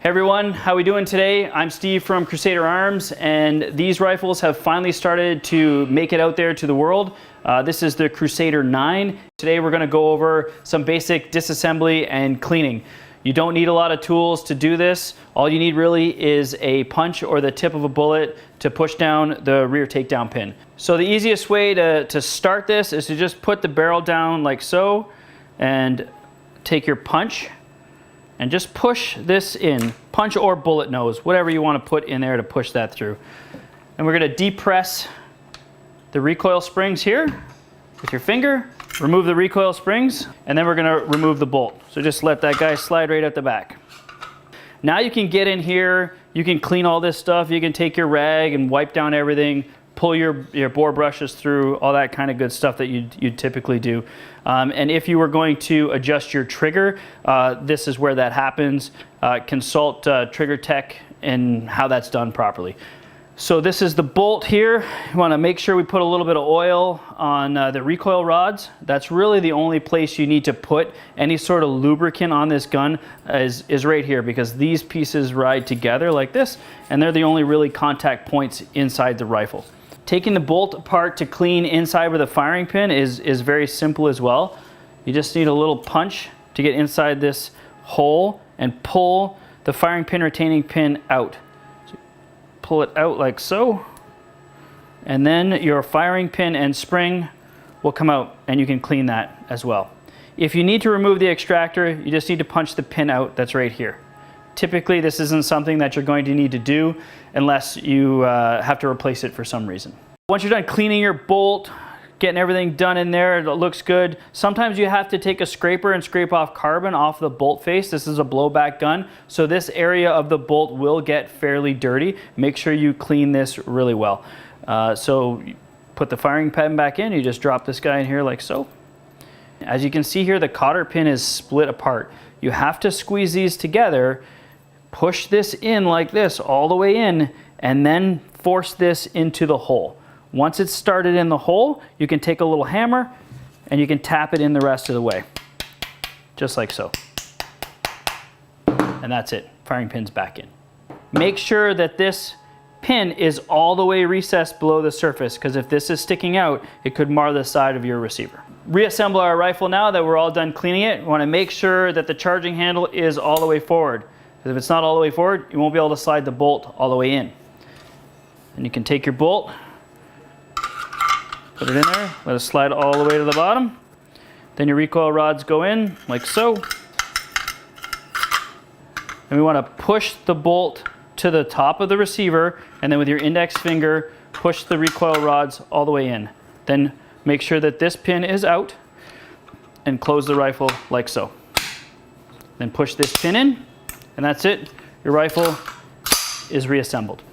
Hey everyone, how we doing today? I'm Steve from Crusader Arms, and these rifles have finally started to make it out there to the world. This is the Crusader 9. Today we're going to go over some basic disassembly and cleaning. You don't need a lot of tools to do this. All you need really is a punch or the tip of a bullet to push down the rear takedown pin. So the easiest way to start this is to just put the barrel down like so and take your punch and just push this in. Punch or bullet nose, whatever you want to put in there to push that through. And we're going to depress the recoil springs here with your finger. Remove the recoil springs, and then we're going to remove the bolt. So just let that guy slide right at the back. Now you can get in here, you can clean all this stuff, you can take your rag and wipe down everything, pull your bore brushes through, all that kind of good stuff that you'd typically do. And if you were going to adjust your trigger, this is where that happens. Consult Trigger Tech and how that's done properly. So this is the bolt here. You want to make sure we put a little bit of oil on the recoil rods. That's really the only place you need to put any sort of lubricant on this gun is right here, because these pieces ride together like this, and they're the only really contact points inside the rifle. Taking the bolt apart to clean inside with a firing pin is very simple as well. You just need a little punch to get inside this hole and pull the firing pin retaining pin out. Pull it out like so, and then your firing pin and spring will come out, and you can clean that as well. If you need to remove the extractor, you just need to punch the pin out that's right here. Typically this isn't something that you're going to need to do unless you have to replace it for some reason. Once you're done cleaning your bolt, getting everything done in there, it looks good. Sometimes you have to take a scraper and scrape off carbon off the bolt face. This is a blowback gun, so this area of the bolt will get fairly dirty. Make sure you clean this really well. So you put the firing pin back in, you just drop this guy in here like so. As you can see here, the cotter pin is split apart. You have to squeeze these together, push this in like this all the way in, and then force this into the hole. Once it's started in the hole, you can take a little hammer and you can tap it in the rest of the way, just like so. And that's it, firing pin's back in. Make sure that this pin is all the way recessed below the surface, because if this is sticking out, it could mar the side of your receiver. Reassemble our rifle now that we're all done cleaning it. We want to make sure that the charging handle is all the way forward, because if it's not all the way forward, you won't be able to slide the bolt all the way in. And you can take your bolt, put it in there, let it slide all the way to the bottom. Then your recoil rods go in like so. And we want to push the bolt to the top of the receiver, and then with your index finger, push the recoil rods all the way in. Then make sure that this pin is out and close the rifle like so. Then push this pin in, and that's it. Your rifle is reassembled.